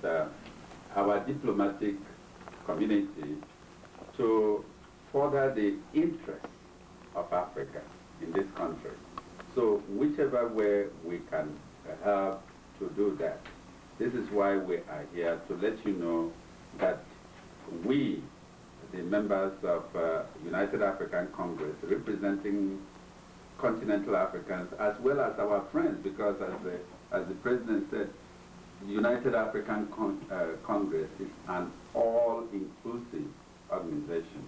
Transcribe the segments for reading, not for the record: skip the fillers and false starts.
our diplomatic community to further the interests of Africa in this country. So whichever way we can help to do that, this is why we are here, to let you know that we, the members of United African Congress, representing continental Africans, as well as our friends, because as the President said, the United African Congress is an all-inclusive organization.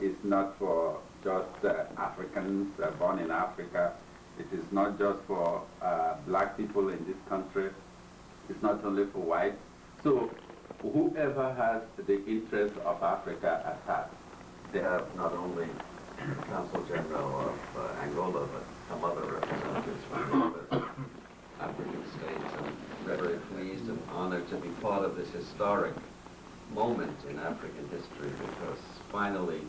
It's not for just Africans born in Africa. It is not just for black people in this country. It's not only for whites. So whoever has the interest of Africa at heart. They have not only the Consul General of Angola, but some other representatives from the other African states. I'm very pleased and honored to be part of this historic moment in African history, because finally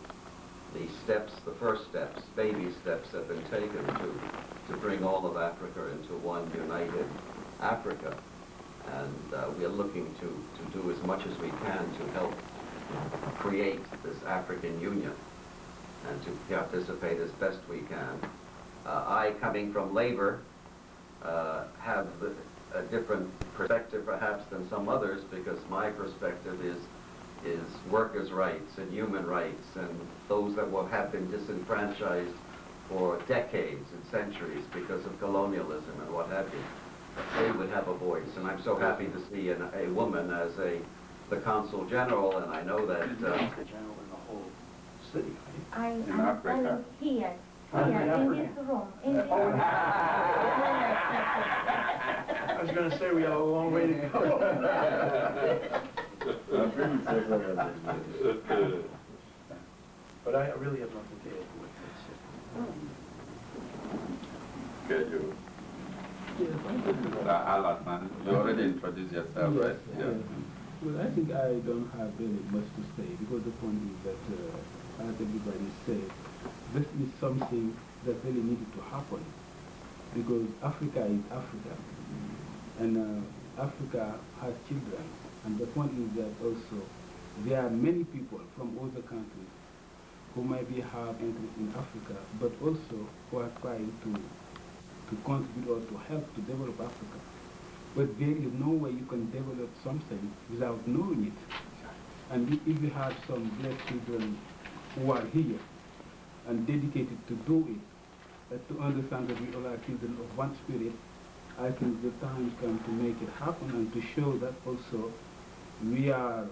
the steps, the first steps, baby steps, have been taken to bring all of Africa into one united Africa. And we are looking to do as much as we can to help create this African Union and to participate as best we can. I, coming from labor, have a different perspective perhaps than some others, because my perspective is workers' rights and human rights, and those that have been disenfranchised for decades and centuries because of colonialism and what have you. They would have a voice, and I'm so happy to see a woman as the Consul General, and I know that... Consul General in the whole city, right? In Africa. Here, in this room. I was going to say we have a long way to go. But I really have nothing to add to Okay, you. Alasan, you already introduced yourself, yes, right? Yeah. Well, I think I don't have very much to say, because the point is that, as everybody said, this is something that really needed to happen, because Africa is Africa, and Africa has children, and the point is that also there are many people from other countries who maybe have interest in Africa, but also who are trying to contribute or to help to develop Africa. But there is no way you can develop something without knowing it. And if you have some black children who are here and dedicated to do it, to understand that we all are children of one spirit, I think the time has come to make it happen and to show that also we are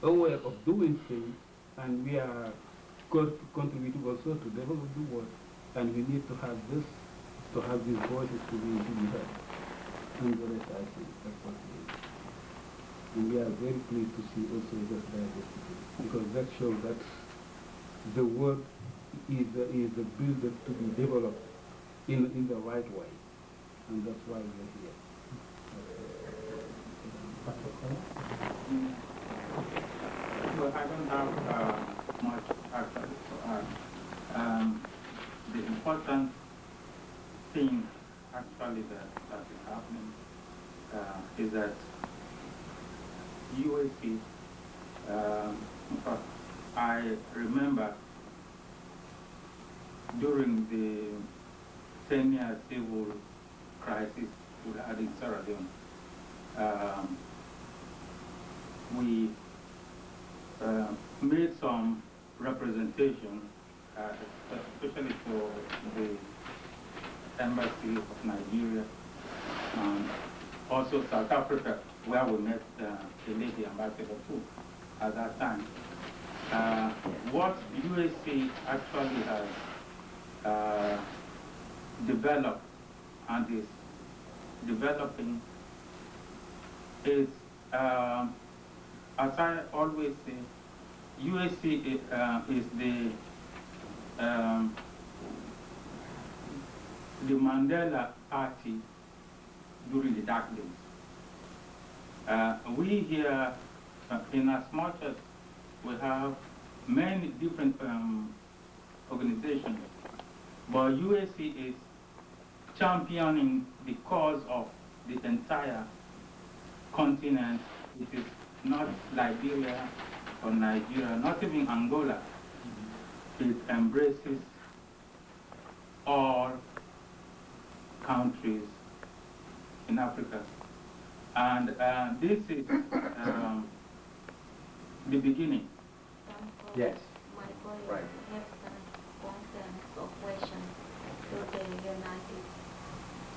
aware of doing things, and we are contributing also to develop the world. And we need to have this, to have these voices to be heard. And the rest, I think, that's what it is. And we are very pleased to see also this diversity, because that shows that the world is a builder to be developed in the right way. And that's why we are here. Well, I don't have much actually to add. The important thing actually that is happening is that UAC, in fact, I remember during the 10-year civil crisis we had in Sierra Leone, we made some representation, especially for the Embassy of Nigeria, and also South Africa, where we met the lady ambassador too at that time. What UAC actually has developed and is developing is, as I always say, UAC is the Mandela Party during the dark days. We here, in as much as we have many different organizations, but UAC is championing the cause of the entire continent. It is not Liberia or Nigeria, not even Angola. It embraces all countries in Africa. And this is the beginning. Yes. My colleague Right. have some concerns or questions to the United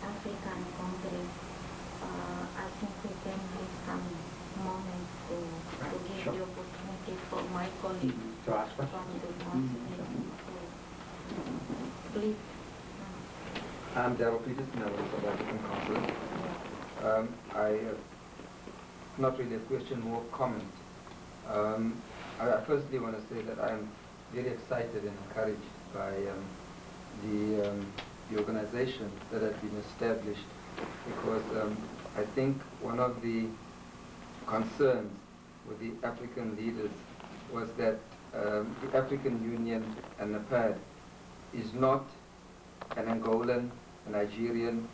African Congress. I think we can have some moments to give Sure. the opportunity for my colleague To ask from questions. the Muslim. Please. I'm Daryl Peters, member of the South African Congress. I not really a question, more comment. I firstly want to say that I am very excited and encouraged by the organization that has been established, because I think one of the concerns with the African leaders was that the African Union and NAPAD is not an Angolan, a Nigerian,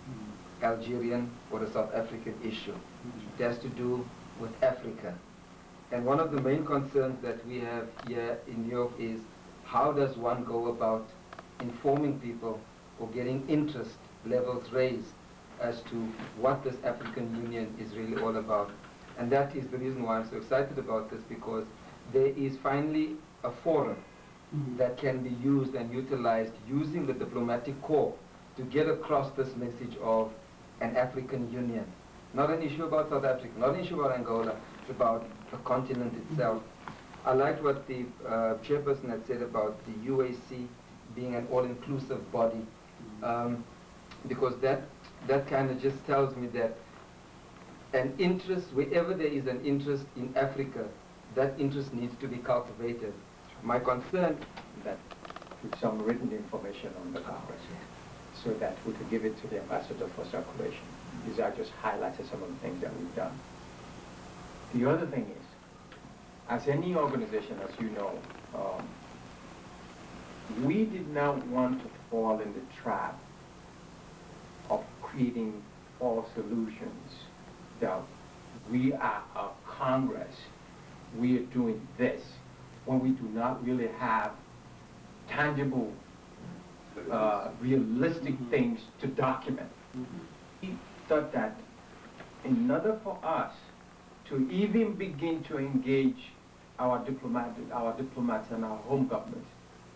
Algerian, or a South African issue. It has to do with Africa. And one of the main concerns that we have here in New York is, how does one go about informing people or getting interest levels raised as to what this African Union is really all about? And that is the reason why I'm so excited about this, because there is finally a forum that can be used and utilized using the diplomatic corps to get across this message of an African Union. Not an issue about South Africa, not an issue about Angola, it's about the continent itself. I liked what the chairperson had said about the UAC being an all-inclusive body, because that kind of just tells me that an interest, wherever there is an interest in Africa, that interest needs to be cultivated. My concern That with some written information on the Congress, so that we could give it to the ambassador for circulation. These are just highlighted some of the things that we've done. The other thing is, as any organization, as you know, we did not want to fall in the trap of creating false illusions that we are a Congress, we are doing this, when we do not really have tangible, realistic things to document. We thought that in order for us to even begin to engage our diplomats and our home governments,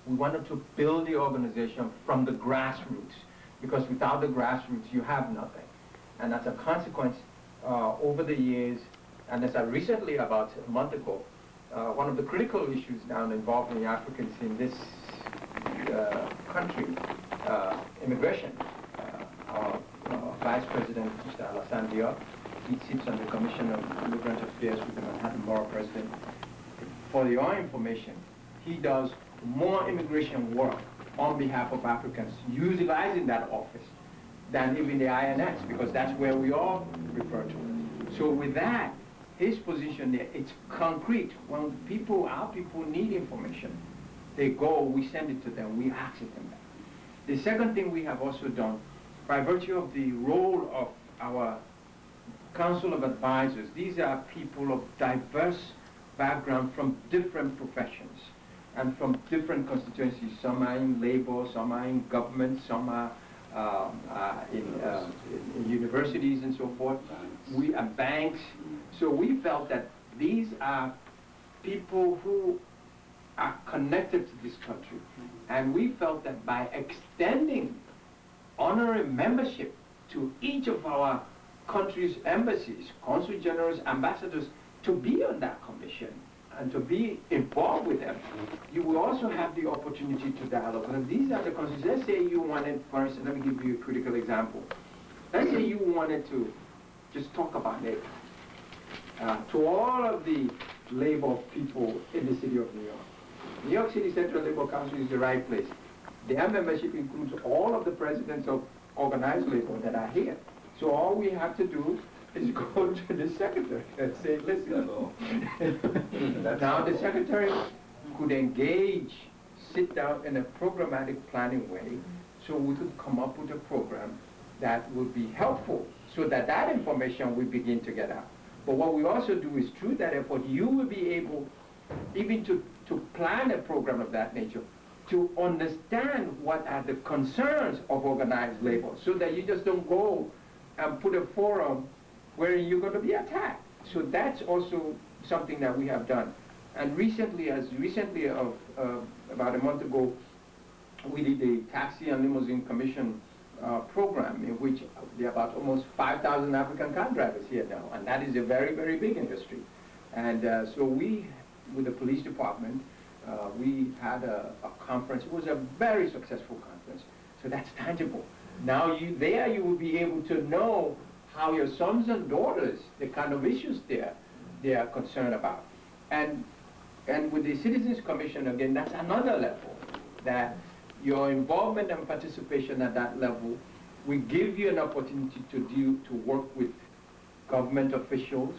we wanted to build the organization from the grassroots, because without the grassroots you have nothing. And as a consequence, over the years, and as I recently, about a month ago, one of the critical issues now involving Africans in this country, immigration. Our Vice President, Mr. Alassane Diop, he sits on the Commission of Immigrant Affairs with the Manhattan Borough President. For your information, he does more immigration work on behalf of Africans, utilizing that office, than even the INS, because that's where we all refer to. So with that, his position there, it's concrete. When our people need information, they go, we send it to them, we ask it them. The second thing we have also done, by virtue of the role of our Council of Advisors, these are people of diverse background from different professions and from different constituencies. Some are in labor, some are in government, some are in universities and so forth. We are banks. So we felt that these are people who are connected to this country. And we felt that by extending honorary membership to each of our country's embassies, consul generals, ambassadors, to be on that commission and to be involved with them, you will also have the opportunity to dialogue. And these are the concerns. Let's say you wanted, for instance, let me give you a critical example. Let's say you wanted to just talk about labor. To all of the labor people in the city of New York. New York City Central Labor Council is the right place. Their membership includes all of the presidents of organized labor that are here. So all we have to do is go to the secretary and say, listen. Now the secretary could engage, sit down in a programmatic planning way, so we could come up with a program that would be helpful, so that that information will begin to get out. But what we also do is through that effort, you will be able even to plan a program of that nature, to understand what are the concerns of organized labor, so that you just don't go and put a forum where you're going to be attacked. So that's also something that we have done. And recently, about a month ago, we did a taxi and limousine commission program in which there are about almost 5,000 African car drivers here now, and that is a very, very big industry. And so we, with the police department, we had a conference. It was a very successful conference, so that's tangible. Now you will be able to know how your sons and daughters, the kind of issues they are concerned about. And with the Citizens Commission, again, that's another level, that your involvement and participation at that level will give you an opportunity to work with government officials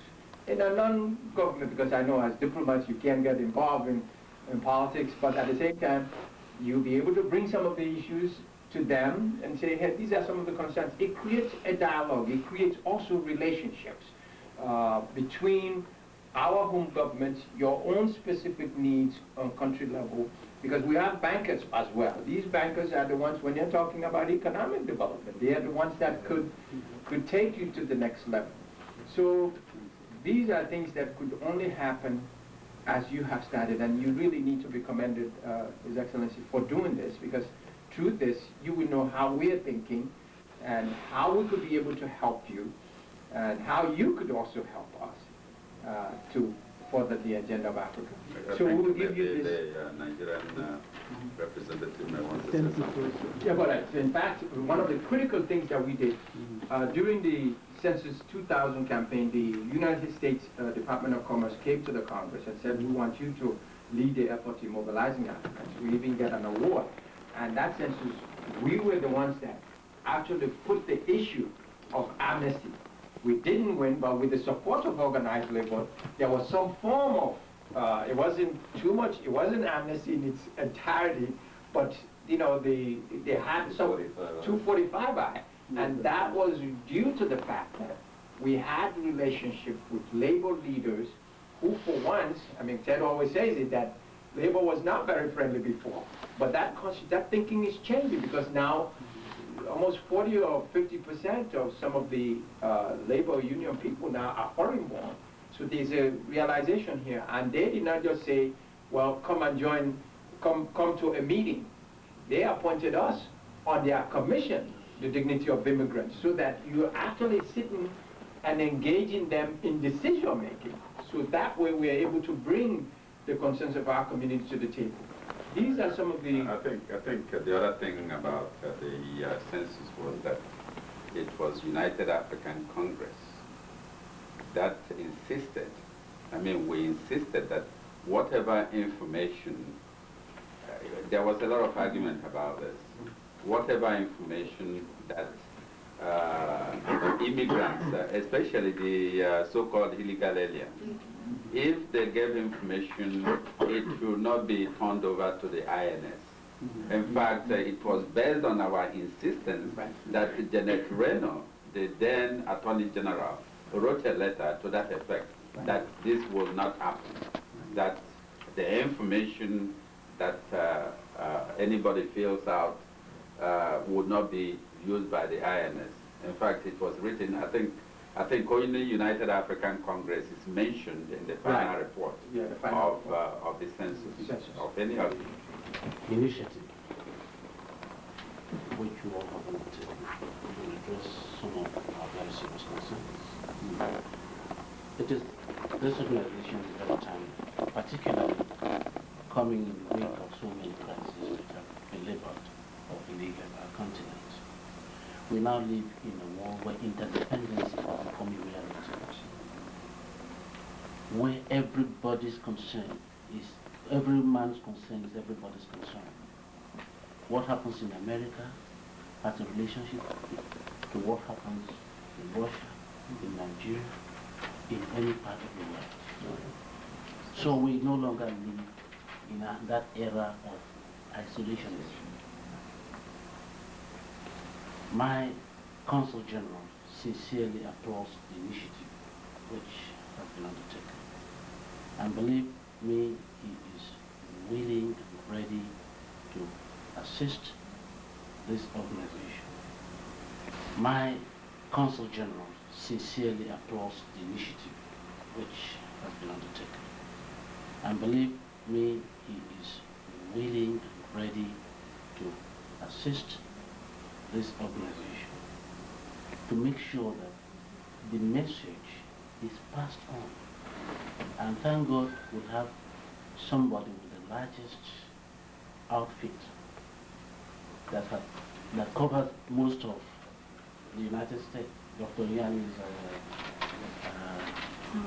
and a non-government, because I know as diplomats you can't get involved in politics, but at the same time, you'll be able to bring some of the issues to them and say, hey, these are some of the concerns. It creates a dialogue. It creates also relationships between our home governments, your own specific needs on country level, because we have bankers as well. These bankers are the ones, when they're talking about economic development, they are the ones that could take you to the next level. So these are things that could only happen as you have started, and you really need to be commended, His Excellency, for doing this, because through this, you will know how we're thinking and how we could be able to help you and how you could also help us to further the agenda of Africa. So we will give you this. The Nigerian representative may want to say something. Yeah, but in fact, one of the critical things that we did during the Census 2000 campaign, the United States Department of Commerce came to the Congress and said, we want you to lead the effort in mobilizing Africans. We even get an award. And that census, we were the ones that actually put the issue of amnesty. We didn't win, but with the support of organized labor, there was some form of, it wasn't too much, it wasn't amnesty in its entirety, but you know, they had some 245 Act, and that was due to the fact that we had relationship with labor leaders who for once, I mean, Ted always says it, that labor was not very friendly before, but that thinking is changing, because now almost 40 or 50% of some of the labor union people now are foreign born. So there's a realization here, and they did not just say, well, come and join, come to a meeting. They appointed us on their commission, the Dignity of Immigrants, so that you're actually sitting and engaging them in decision making. So that way we're able to bring the concerns of our community to the table. These are some of the... I think the other thing about the census was that it was United African Congress that insisted, we insisted that whatever information, there was a lot of argument about this, whatever information that immigrants, especially the so-called illegal aliens, if they gave information, it should not be turned over to the INS. In fact, it was based on our insistence that Janet Reno, the then Attorney General, wrote a letter to that effect, that this will not happen, that the information that anybody fills out would not be used by the INS. In fact, it was written, I think only United African Congress is mentioned in the final report of the census, of any of the initiative which you all have undertaken to address some of our very serious concerns. This organization is very timely, particularly coming in the wake of so many crises which have been labored or illegal in our continent. We now live in a world where interdependence is becoming reality, where everybody's concern is, every man's concern is everybody's concern. What happens in America has a relationship to what happens in Russia, in Nigeria, in any part of the world. So we no longer live in that era of isolationism. My Consul General sincerely applauds the initiative which And believe me, he is willing and ready to assist this organization. My Consul General sincerely applauds the initiative which has been undertaken. And believe me, he is willing and ready to assist this organization to make sure that the message is passed on. And thank God we have somebody with the largest outfit that covers most of the United States. Dr. Yan is You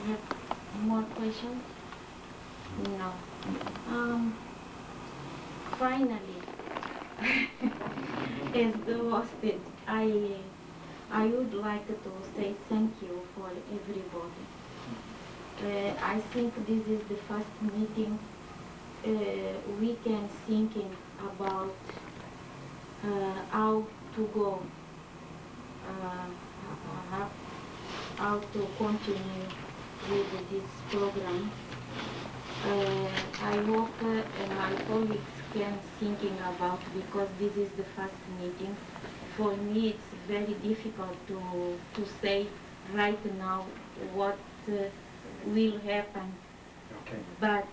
have more questions? No. Finally, as the hostage, I would like to say thank you for everybody. I think this is the first meeting we can thinking about how to go, how to continue with this program. I hope my colleagues can thinking about, because this is the first meeting. For me, it's very difficult to say right now what will happen. Okay. But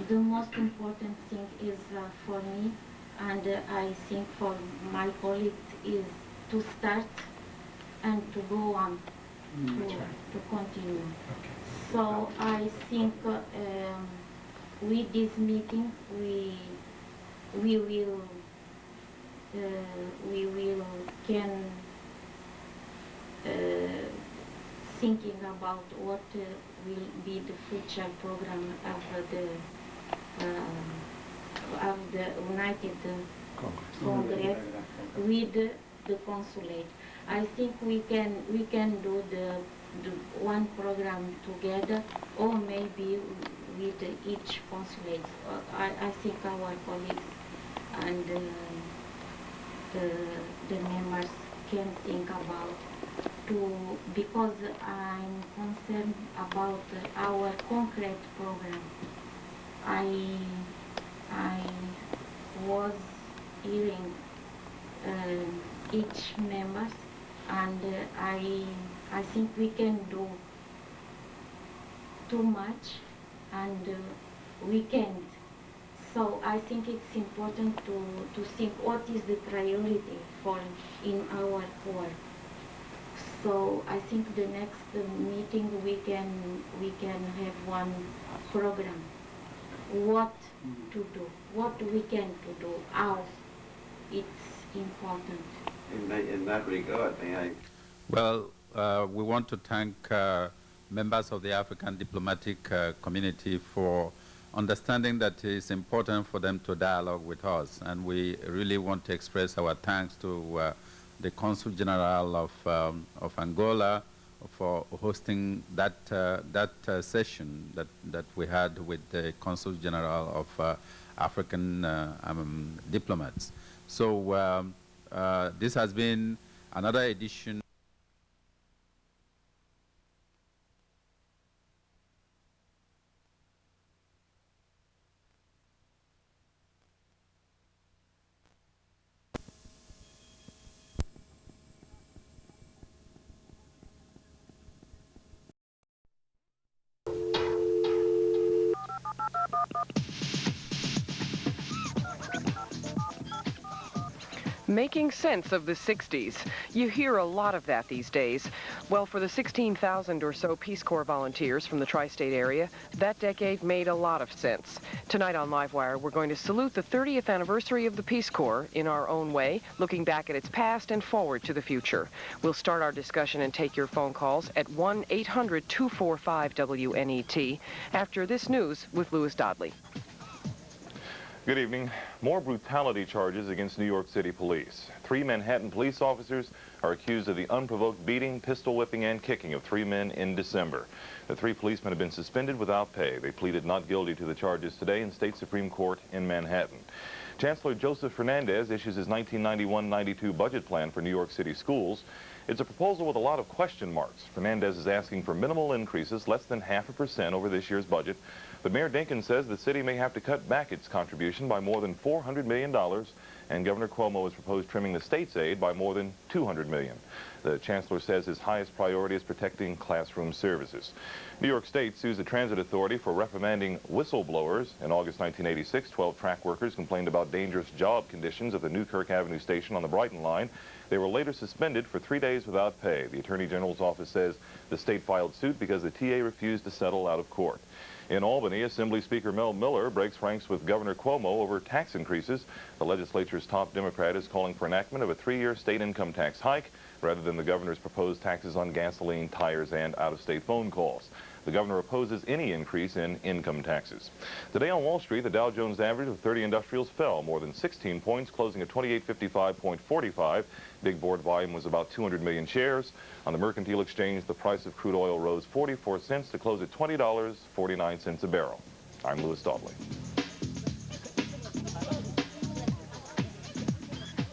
the most important thing is for me, and I think for my colleagues, is to start and to go on, to continue. Okay. So I think with this meeting we will can thinking about what will be the future program of the United Congress with the consulate. I think we can do the one program together, or maybe with each consulate. I think our colleagues and the members can think about because I'm concerned about our concrete program. I was hearing each members, and I think we can do too much, and we can't. So I think it's important to think what is the priority for in our work. So I think the next meeting we can have one program. What to do, what we can to do, how it's important. In that regard, may I? Well, we want to thank members of the African diplomatic community for understanding that it's important for them to dialogue with us. And we really want to express our thanks to the Consul General of Angola for hosting that session that we had with the Consul General of African diplomats. So this has been another edition. Making sense of the 60s. You hear a lot of that these days. Well, for the 16,000 or so Peace Corps volunteers from the tri-state area, that decade made a lot of sense. Tonight on Livewire, we're going to salute the 30th anniversary of the Peace Corps in our own way, looking back at its past and forward to the future. We'll start our discussion and take your phone calls at 1-800-245-WNET after this news with Louis Dodley. Good evening. More brutality charges against New York City police. 3 Manhattan police officers are accused of the unprovoked beating, pistol whipping, and kicking of 3 men in December. The 3 policemen have been suspended without pay. They pleaded not guilty to the charges today in State Supreme Court in Manhattan. Chancellor Joseph Fernandez issues his 1991-92 budget plan for New York City schools. It's a proposal with a lot of question marks. Fernandez is asking for minimal increases, less than 0.5% over this year's budget. But Mayor Dinkins says the city may have to cut back its contribution by more than $400 million, and Governor Cuomo has proposed trimming the state's aid by more than $200 million. The chancellor says his highest priority is protecting classroom services. New York State sues the Transit Authority for reprimanding whistleblowers. In August 1986, 12 track workers complained about dangerous job conditions at the Newkirk Avenue station on the Brighton line. They were later suspended for 3 days without pay. The Attorney General's office says the state filed suit because the TA refused to settle out of court. In Albany, Assembly Speaker Mel Miller breaks ranks with Governor Cuomo over tax increases. The legislature's top Democrat is calling for enactment of a 3-year state income tax hike rather than the governor's proposed taxes on gasoline, tires, and out-of-state phone calls. The governor opposes any increase in income taxes. Today on Wall Street, the Dow Jones average of 30 industrials fell more than 16 points, closing at 2855.45. Big board volume was about 200 million shares. On the Mercantile Exchange, the price of crude oil rose 44 cents to close at $20.49 a barrel. I'm Louis Dodley.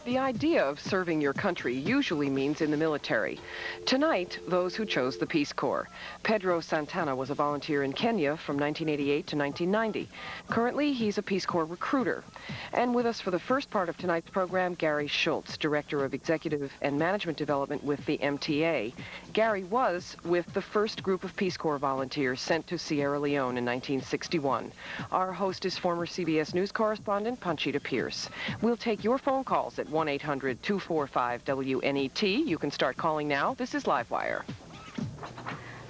The idea of serving your country usually means in the military. Tonight, those who chose the Peace Corps. Pedro Santana was a volunteer in Kenya from 1988 to 1990. Currently, he's a Peace Corps recruiter. And with us for the first part of tonight's program, Gary Schultz, Director of Executive and Management Development with the MTA. Gary was with the first group of Peace Corps volunteers sent to Sierra Leone in 1961. Our host is former CBS News correspondent Panchita Pierce. We'll take your phone calls at 1-800-245-WNET. You can start calling now. This is Livewire.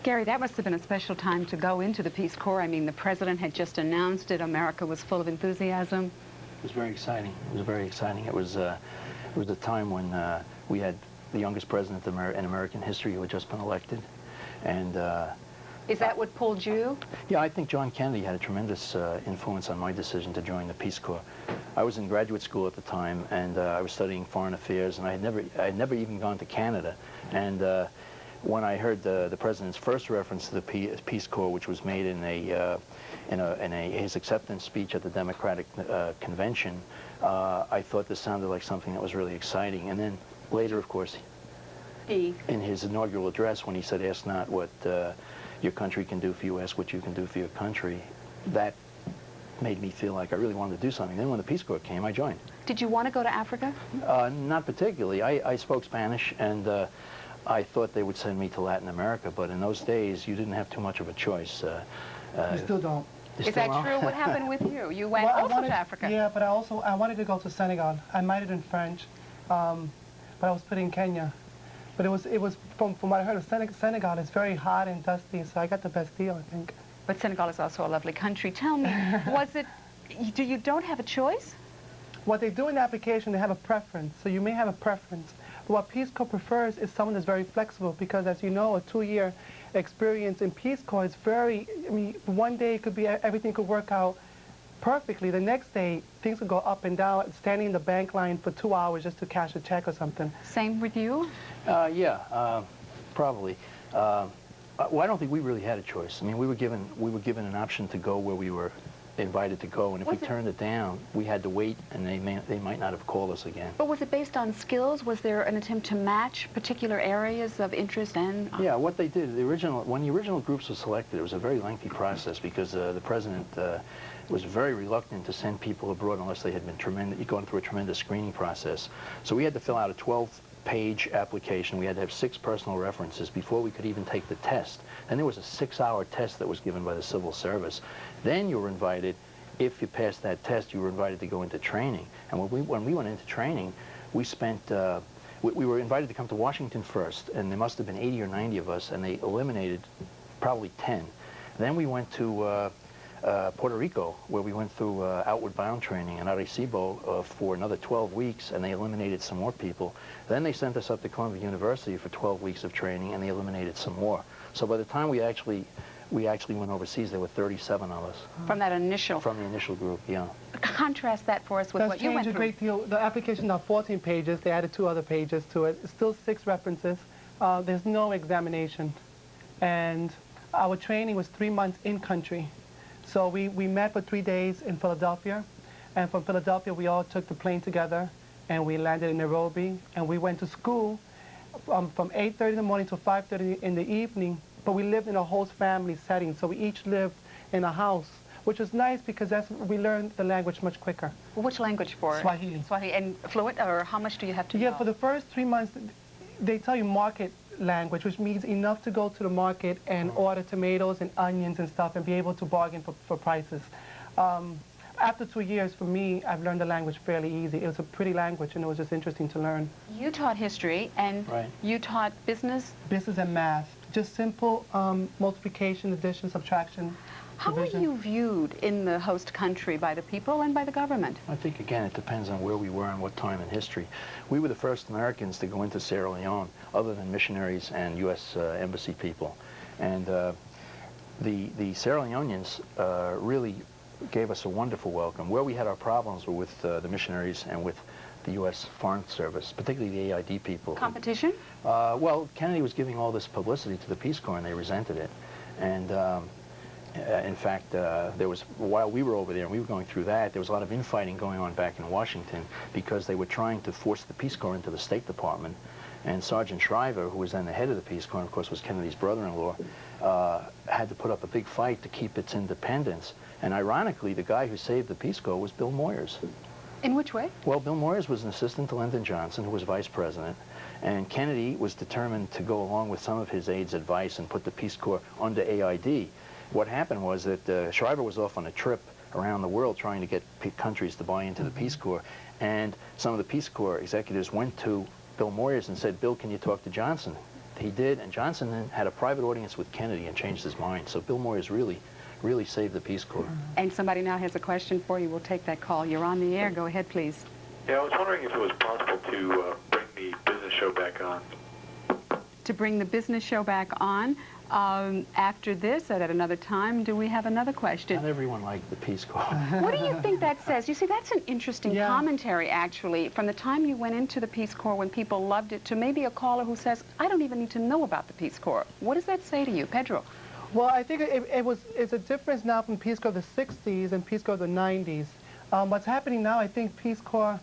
Gary, that must have been a special time to go into the Peace Corps. I mean, the president had just announced it. America was full of enthusiasm. It was very exciting. It was very exciting. It was a time when we had the youngest president in American history who had just been elected. And is that what pulled you? Yeah, I think John Kennedy had a tremendous influence on my decision to join the Peace Corps. I was in graduate school at the time, and I was studying foreign affairs, and I had never even gone to Canada. And when I heard the president's first reference to the Peace Corps, which was made in his acceptance speech at the Democratic Convention, I thought this sounded like something that was really exciting. And then later, of course, in his inaugural address, when he said, "Ask not what your country can do for you, ask what you can do for your country," that made me feel like I really wanted to do something. Then when the Peace Corps came, I joined. Did you want to go to Africa? Not particularly. I spoke Spanish, and I thought they would send me to Latin America, but in those days, you didn't have too much of a choice. You still don't. Is that true? What happened with you? You went also to Africa. Yeah, but I wanted to go to Senegal. I minored in French, but I was put in Kenya. But it was from what I heard of Senegal, it's very hot and dusty, so I got the best deal, I think. But Senegal is also a lovely country. Tell me, you don't have a choice? What they do in the application, they have a preference, so you may have a preference. But what Peace Corps prefers is someone that's very flexible, because as you know, a 2-year experience in Peace Corps is very, I mean, one day it could be, everything could work out perfectly. The next day, things could go up and down, standing in the bank line for 2 hours just to cash a check or something. Same with you? Yeah, probably. Well, I don't think we really had a choice. I mean, we were given an option to go where we were invited to go, and if we turned it down, we had to wait, and they might not have called us again. But was it based on skills? Was there an attempt to match particular areas of interest and? Yeah, what they did, when the original groups were selected, it was a very lengthy process, because the president was very reluctant to send people abroad unless they had been gone through a tremendous screening process. So we had to fill out a 12-page application. We had to have 6 personal references before we could even take the test. And there was a 6-hour test that was given by the civil service. Then you were invited, if you passed that test, you were invited to go into training. And when we went into training, we spent, we were invited to come to Washington first, and there must have been 80 or 90 of us, and they eliminated probably 10. Then we went to Puerto Rico, where we went through outward bound training in Arecibo for another 12 weeks, and they eliminated some more people. Then they sent us up to Columbia University for 12 weeks of training, and they eliminated some more. So by the time we actually went overseas, there were 37 of us. From that initial? From the initial group, yeah. Contrast that for us with what you went through. That's changed a great deal. The application now 14 pages. They added 2 other pages to it. It's still 6 references. There's no examination. And our training was 3 months in country. So we met for 3 days in Philadelphia. And from Philadelphia, we all took the plane together, and we landed in Nairobi. And we went to school from 8:30 in the morning to 5:30 in the evening, but we lived in a host family setting, so we each lived in a house, which was nice because we learned the language much quicker. Which language for it? Swahili. Swahili. And fluent, or how much do you have to know? Yeah, for the first 3 months, they tell you market language, which means enough to go to the market and order tomatoes and onions and stuff and be able to bargain for prices. After 2 years, for me, I've learned the language fairly easy. It was a pretty language, and it was just interesting to learn. You taught history, and you taught business? Business and math. Just simple multiplication, addition, subtraction. How were you viewed in the host country by the people and by the government? I think, again, it depends on where we were and what time in history. We were the first Americans to go into Sierra Leone, other than missionaries and U.S. Embassy people. And the Sierra Leoneans really gave us a wonderful welcome. Where we had our problems were with the missionaries and with the U.S. Foreign Service, particularly the AID people. Competition? Well, Kennedy was giving all this publicity to the Peace Corps, and they resented it. And in fact, while we were over there and we were going through that, there was a lot of infighting going on back in Washington because they were trying to force the Peace Corps into the State Department. And Sergeant Shriver, who was then the head of the Peace Corps, and of course was Kennedy's brother-in-law, had to put up a big fight to keep its independence. And ironically, the guy who saved the Peace Corps was Bill Moyers. In which way? Well, Bill Moyers was an assistant to Lyndon Johnson, who was vice president, and Kennedy was determined to go along with some of his aides' advice and put the Peace Corps under AID. What happened was that Shriver was off on a trip around the world trying to get countries to buy into the Peace Corps, and some of the Peace Corps executives went to Bill Moyers and said, "Bill, can you talk to Johnson?" He did, and Johnson then had a private audience with Kennedy and changed his mind. So Bill Moyers really saved the Peace Corps. And somebody now has a question for you. We'll take that call. You're on the air. Go ahead, please. Yeah, I was wondering if it was possible to bring the business show back on. To bring the business show back on. After this, at another time, do we have another question? Not everyone liked the Peace Corps. What do you think that says? You see, that's an interesting commentary, actually, from the time you went into the Peace Corps when people loved it to maybe a caller who says, I don't even need to know about the Peace Corps. What does that say to you, Pedro? Well, I think it's a difference now from Peace Corps of the 60s and Peace Corps of the 90s. What's happening now, I think Peace Corps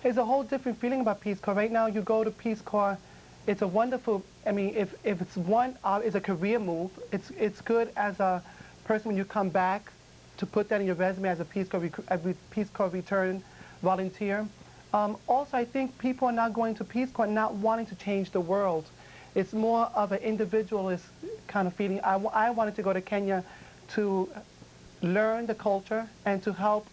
is a whole different feeling about Peace Corps. Right now, you go to Peace Corps, it's a wonderful, I mean, if it's it's a career move, it's good as a person when you come back to put that in your resume as a Peace Corps return volunteer. Also, I think people are not going to Peace Corps not wanting to change the world. It's more of an individualist kind of feeling. I wanted to go to Kenya to learn the culture and to help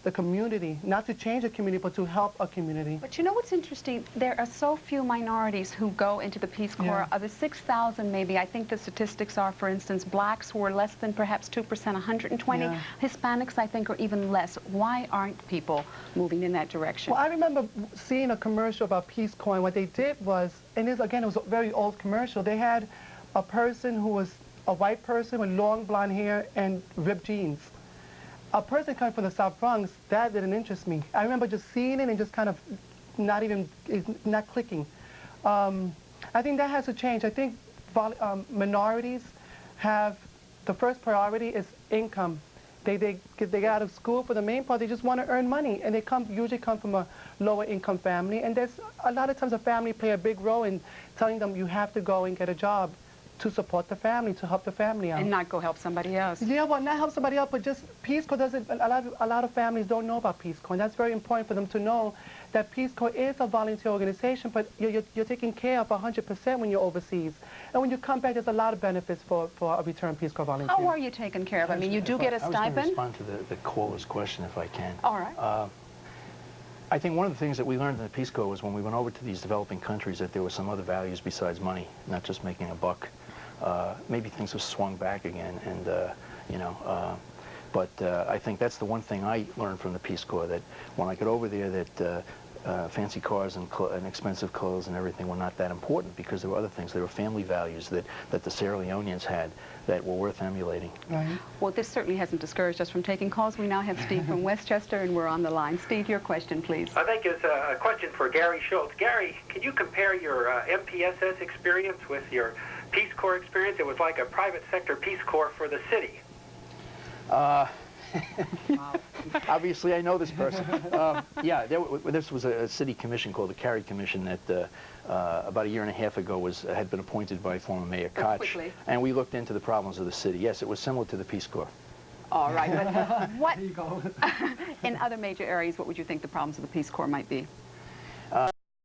the community, not to change the community, but to help a community. But you know what's interesting? There are so few minorities who go into the Peace Corps. Of the 6,000 maybe, I think the statistics are, for instance, blacks were less than perhaps 2%, 120. Hispanics, I think, are even less. Why aren't people moving in that direction? Well, I remember seeing a commercial about Peace Corps, and what they did was, and again, it was a very old commercial, they had a person who was a white person with long blonde hair and ripped jeans. A person coming from the South Bronx, that didn't interest me. I remember just seeing it and just kind of not clicking. I think that has to change. I think minorities have, the first priority is income. They get out of school, for the main part, they just want to earn money, and they usually come from a lower income family, and there's a lot of times a family play a big role in telling them you have to go and get a job to support the family, to help the family out. And not go help somebody else. Yeah, well, not help somebody else, but just Peace Corps doesn't, a lot of families don't know about Peace Corps, and that's very important for them to know that Peace Corps is a volunteer organization, but you're taken care of 100% when you're overseas. And when you come back, there's a lot of benefits for a returned Peace Corps volunteer. How are you taken care of? I mean, you do get a stipend? I was going to respond to the caller's question, if I can. All right. I think one of the things that we learned in the Peace Corps was when we went over to these developing countries that there were some other values besides money, not just making a buck. Maybe things have swung back again, and but I think that's the one thing I learned from the Peace Corps, that when I got over there, that fancy cars and expensive clothes and everything were not that important, because there were other things. There were family values that the Sierra Leoneans had that were worth emulating. Right. Well, this certainly hasn't discouraged us from taking calls. We now have Steve from Westchester, and we're on the line. Steve, your question, please. I think it's a question for Gary Schultz. Gary, can you compare your MPSS experience with your Peace Corps experience? It was like a private sector Peace Corps for the city. Obviously, I know this person. Yeah, this was a city commission called the Cary Commission that about a year and a half ago had been appointed by former Mayor Koch. And we looked into the problems of the city. Yes, it was similar to the Peace Corps. All right. But what, in other major areas, what would you think the problems of the Peace Corps might be?